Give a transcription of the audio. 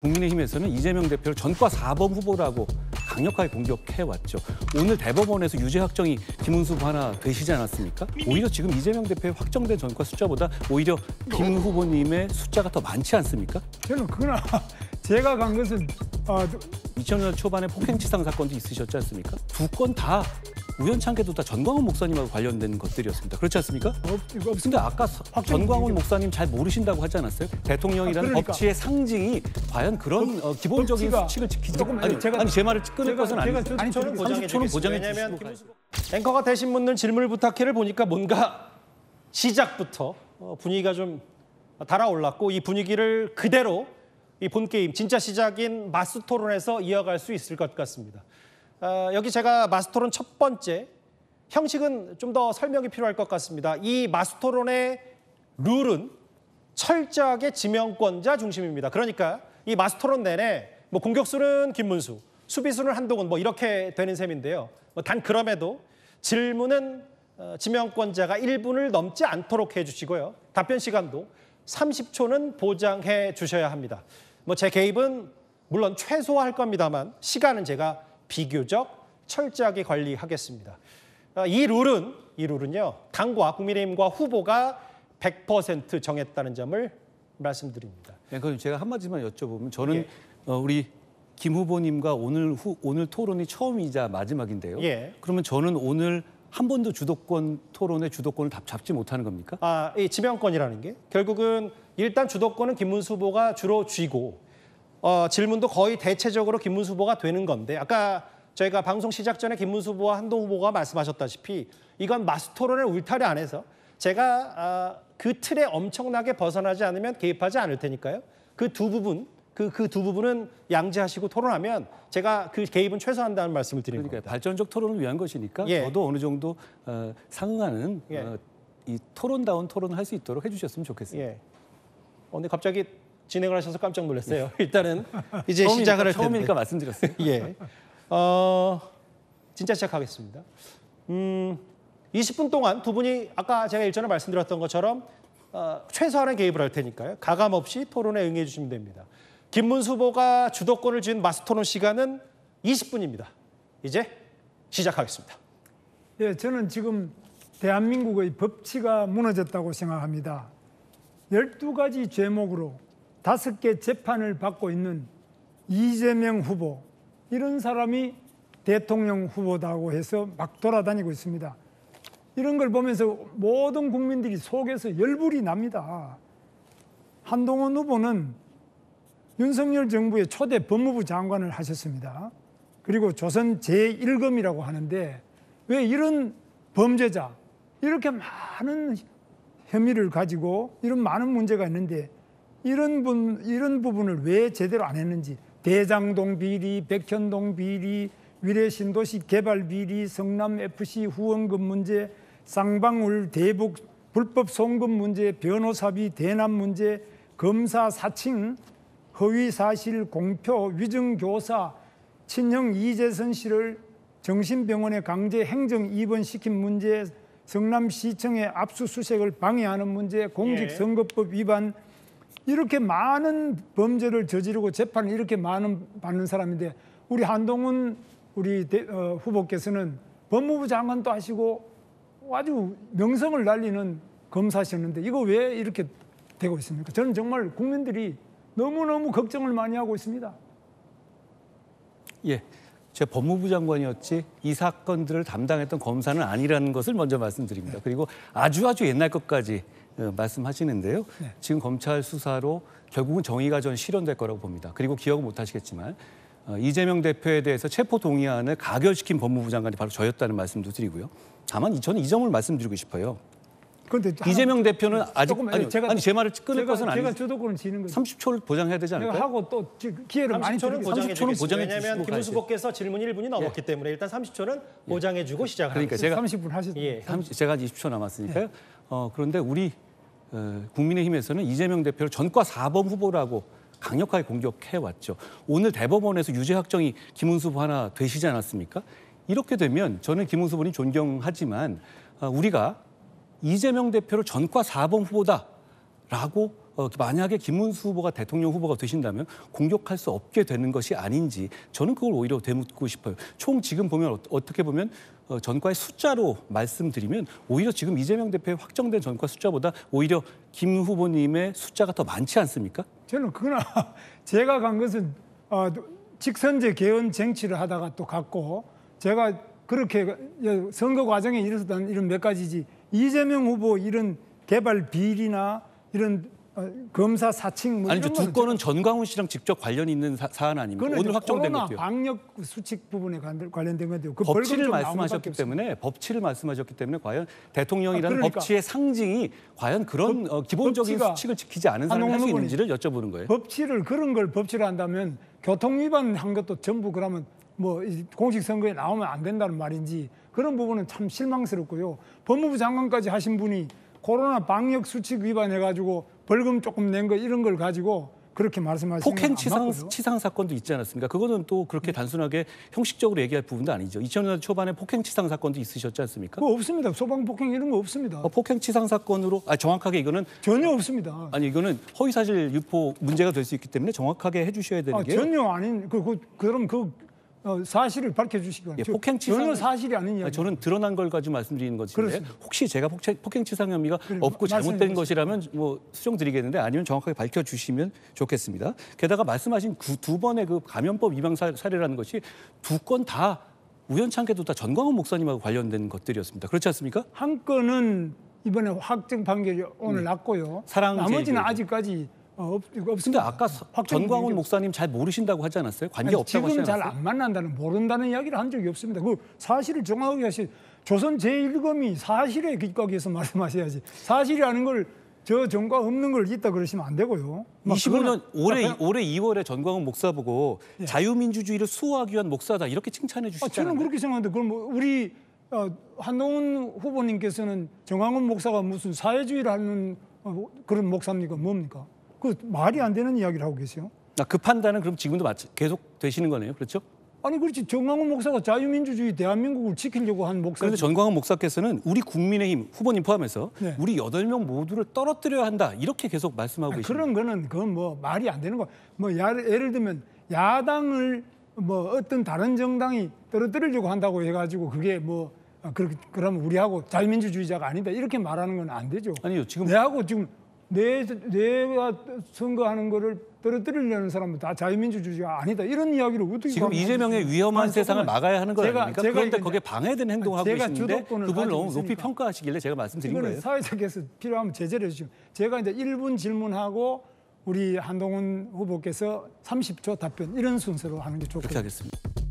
국민의힘에서는 이재명 대표를 전과 4번 후보라고 강력하게 공격해왔죠. 오늘 대법원에서 유죄 확정이 김문수 후보 하나 되시지 않았습니까? 오히려 지금 이재명 대표의 확정된 전과 숫자보다 오히려 김 후보님의 숫자가 더 많지 않습니까? 저는 그러나 제가 간 것은 2000년 초반에 폭행치상 사건도 있으셨지 않습니까? 두 건 다 우연찮게도 다 전광훈 목사님하고 관련된 것들이었습니다. 그렇지 않습니까? 근데 아까 전광훈 목사님 잘 모르신다고 하지 않았어요? 대통령이라는 그러니까. 법치의 상징이 과연 그런 기본적인 수칙을 지키지 아니 제 말을 끊을 것은 아니죠. 아니, 저는 보장해 30초는 보장해 왜냐하면 주시고 앵커가 되신 분들 질문을 부탁해를 보니까 뭔가 시작부터 분위기가 좀 달아올랐고 이 분위기를 그대로 이 본 게임 진짜 시작인 마스 토론에서 이어갈 수 있을 것 같습니다. 여기 제가 마스 토론 첫 번째 형식은 좀 더 설명이 필요할 것 같습니다. 이 마스 토론의 룰은 철저하게 지명권자 중심입니다. 그러니까 이 마스 토론 내내 뭐 공격수는 김문수, 수비수는 한동훈 뭐 이렇게 되는 셈인데요. 단 그럼에도 질문은 지명권자가 1분을 넘지 않도록 해주시고요. 답변 시간도 30초는 보장해 주셔야 합니다. 뭐 제 개입은 물론 최소화할 겁니다만 시간은 제가 비교적 철저하게 관리하겠습니다. 이 룰은요. 당과 국민의힘과 후보가 100% 정했다는 점을 말씀드립니다. 네, 그럼 제가 한마디만 여쭤보면 저는 예. 우리 김 후보님과 오늘 토론이 처음이자 마지막인데요. 예. 그러면 저는 오늘 한 번도 토론의 주도권을 잡지 못하는 겁니까? 이 지명권이라는 게 결국은 일단 주도권은 김문수 후보가 주로 쥐고 질문도 거의 대체적으로 김문수 후보가 되는 건데 아까 저희가 방송 시작 전에 김문수 후보와 한동훈 후보가 말씀하셨다시피 이건 마스 토론의 울타리 안에서 제가 그 틀에 엄청나게 벗어나지 않으면 개입하지 않을 테니까요. 그 두 부분은 양지하시고 토론하면 제가 그 개입은 최소화한다는 말씀을 드린 겁니다. 그러니까 발전적 토론을 위한 것이니까 예. 저도 어느 정도 상응하는 예. 이 토론다운 토론을 할 수 있도록 해주셨으면 좋겠습니다. 예. 근데 갑자기 진행을 하셔서 깜짝 놀랐어요. 일단은 이제 시작을 할 텐데. 처음이니까 말씀드렸어요. 예. 진짜 시작하겠습니다. 20분 동안 두 분이 아까 제가 일전에 말씀드렸던 것처럼 최소한의 개입을 할 테니까요. 가감 없이 토론에 응해 주시면 됩니다. 김문수 후보가 주도권을 쥔 마스 토론 시간은 20분입니다. 이제 시작하겠습니다. 예, 저는 지금 대한민국의 법치가 무너졌다고 생각합니다. 12가지 죄목으로 5개 재판을 받고 있는 이재명 후보, 이런 사람이 대통령 후보다고 해서 막 돌아다니고 있습니다. 이런 걸 보면서 모든 국민들이 속에서 열불이 납니다. 한동훈 후보는 윤석열 정부의 초대 법무부 장관을 하셨습니다. 그리고 조선 제1검이라고 하는데 왜 이런 범죄자, 이렇게 많은 혐의를 가지고 이런 많은 문제가 있는데 이런 부분을 왜 제대로 안 했는지, 대장동 비리, 백현동 비리, 위례신도시 개발 비리, 성남FC 후원금 문제, 쌍방울 대북 불법 송금 문제, 변호사비 대납 문제, 검사 사칭, 허위사실 공표, 위증교사, 친형 이재선 씨를 정신병원에 강제 행정 입원시킨 문제, 성남시청의 압수수색을 방해하는 문제, 공직선거법 위반, 이렇게 많은 범죄를 저지르고 재판을 이렇게 많은 받는 사람인데 우리 한동훈 후보께서는 법무부 장관도 하시고 아주 명성을 날리는 검사셨는데 이거 왜 이렇게 되고 있습니까? 저는 정말 국민들이 너무너무 걱정을 많이 하고 있습니다. 예, 제가 법무부 장관이었지 이 사건들을 담당했던 검사는 아니라는 것을 먼저 말씀드립니다. 그리고 아주 옛날 것까지 말씀하시는데요. 네. 지금 검찰 수사로 결국은 정의가 전 실현될 거라고 봅니다. 그리고 기억은 못 하시겠지만 이재명 대표에 대해서 체포 동의안을 가결시킨 법무부 장관이 바로 저였다는 말씀도 드리고요. 다만 저는 이 점을 말씀드리고 싶어요. 그런데 이재명 대표는 아직 제가 제 말을 끊을 것은 아니죠. 제가 주도권을 지는 거죠. 30초를 보장해야 되지 않을까요? 내가 하고 또 기회를 많이 30초는 보장해 30초는 보장해 왜냐하면 주시고 김문수 후보께서 질문이 1분이 넘었기 때문에 일단 30초는 보장해주고 시작을 그러니까 하겠습니다. 제가 30분 하셨죠. 예. 제가 20초 남았으니까요. 그런데 우리 국민의힘에서는 이재명 대표를 전과 4번 후보라고 강력하게 공격해왔죠. 오늘 대법원에서 유죄 확정이 김문수 후보 하나 되시지 않았습니까? 이렇게 되면 저는 김문수 후보님 존경하지만 우리가 이재명 대표를 전과 4번 후보다라고 만약에 김문수 후보가 대통령 후보가 되신다면 공격할 수 없게 되는 것이 아닌지 저는 그걸 오히려 되묻고 싶어요. 총 지금 보면 어떻게 보면 전과의 숫자로 말씀드리면 오히려 지금 이재명 대표의 확정된 전과 숫자보다 오히려 김 후보님의 숫자가 더 많지 않습니까? 저는 그러나 제가 간 것은 직선제 개헌 쟁취를 하다가 또 갔고 제가 그렇게 선거 과정에 일어섰던 이런 몇 가지지 이재명 후보 이런 개발 비리나 이런 검사 사칭 뭐 아니죠. 이런 두 건은 전광훈 씨랑 직접 관련이 있는 사안 아닙니까? 오늘 확정된 코로나 것도요. 방역 수칙 부분에 관련된 건데요. 그 법치를 벌금 좀 말씀하셨기 때문에 과연 대통령이라는 그러니까. 법치의 상징이 과연 그런 기본적인 법치가 수칙을 지키지 않은 사람이 할 수 한동훈 있는지를 여쭤보는 거예요. 법치를 그런 걸 법치를 한다면 교통 위반한 것도 전부 그러면 뭐 공식 선거에 나오면 안 된다는 말인지 그런 부분은 참 실망스럽고요. 법무부 장관까지 하신 분이 코로나 방역 수칙 위반해 가지고 벌금 조금 낸 거 이런 걸 가지고 그렇게 말씀하시는 폭행 건 안 맞고요. 치상 사건도 있지 않았습니까? 그거는 또 그렇게 단순하게 형식적으로 얘기할 부분도 아니죠. 2000년대 초반에 폭행 치상 사건도 있으셨지 않습니까? 그거 없습니다. 소방 폭행 이런 거 없습니다. 폭행 치상 사건으로 정확하게 이거는 전혀 없습니다. 아니 이거는 허위 사실 유포 문제가 될 수 있기 때문에 정확하게 해주셔야 되는 게 전혀 아닌 그럼 사실을 밝혀주시기 바랍니다. 폭행치상- 전혀 사실이 아닌 이야기. 저는 드러난 걸 가지고 말씀드리는 것인데 그렇습니다. 혹시 제가 폭행치상 혐의가 그래, 없고 잘못된 말씀해 것이라면 뭐 수정드리겠는데 아니면 정확하게 밝혀주시면 좋겠습니다. 게다가 말씀하신 두 번의 그 감염법 위반 사례라는 것이 두 건 다 우연찮게도 다 전광훈 목사님하고 관련된 것들이었습니다. 그렇지 않습니까? 한 건은 이번에 확정 판결이 오늘 났고요. 사랑제일교회. 나머지는 아직까지 근데 없습니다. 아까 확정 전광훈 판결. 목사님 잘 모르신다고 하지 않았어요? 관계 없다고 하지 지금 않았어요? 잘 안 만난다는 모른다는 이야기를 한 적이 없습니다. 그 사실을 정확하게 하시. 조선 제1검이 사실에 기각해서 말씀하셔야지. 사실이 아닌 걸 저 전과 없는 걸 있다 그러시면 안 되고요. 25년 그거는 올해 2월에 전광훈 목사 보고 예. 자유민주주의를 수호하기 위한 목사다 이렇게 칭찬해 저는 주시잖아요. 그렇게 생각하는데 그럼 뭐 우리 한동훈 후보님께서는 정광훈 목사가 무슨 사회주의를 하는 그런 목사입니까? 뭡니까? 그 말이 안 되는 이야기를 하고 계세요. 그 판단은 그럼 지금도 계속 되시는 거네요, 그렇죠? 아니 그렇지 정광훈 목사가 자유민주주의 대한민국을 지키려고 한 목사. 그런데 전광훈 목사께서는 우리 국민의힘 후보님 포함해서 네. 우리 8명 모두를 떨어뜨려야 한다 이렇게 계속 말씀하고 계십니다. 그런 거는 그건 뭐 말이 안 되는 거. 뭐 예를 들면 야당을 뭐 어떤 다른 정당이 떨어뜨리려고 한다고 해가지고 그게 뭐 그러면 우리하고 자유민주주의자가 아니다 이렇게 말하는 건 안 되죠. 아니요, 지금 내하고 지금 내가 선거하는 거를 떨어뜨리려는 사람은 다 자유민주주의가 아니다 이런 이야기를 어떻게 지금 하면 이재명의 하겠습니까? 위험한 아니, 세상을 조금만. 막아야 하는 거 제가- 아닙니까? 제가 그런데 이제- 거기에 방해되는 행동을 하고 제가 계시는데 주도권을 그분을 가지고 너무 높이 있으니까. 평가하시길래 제가 말씀드린 이거는 거예요. 사회자께서 필요하면 제재를 해주시면 제가 이제 1분 질문하고 우리 한동훈 후보께서 30초 답변 이런 순서로 하는 게 그렇게 좋겠습니다. 하겠습니다.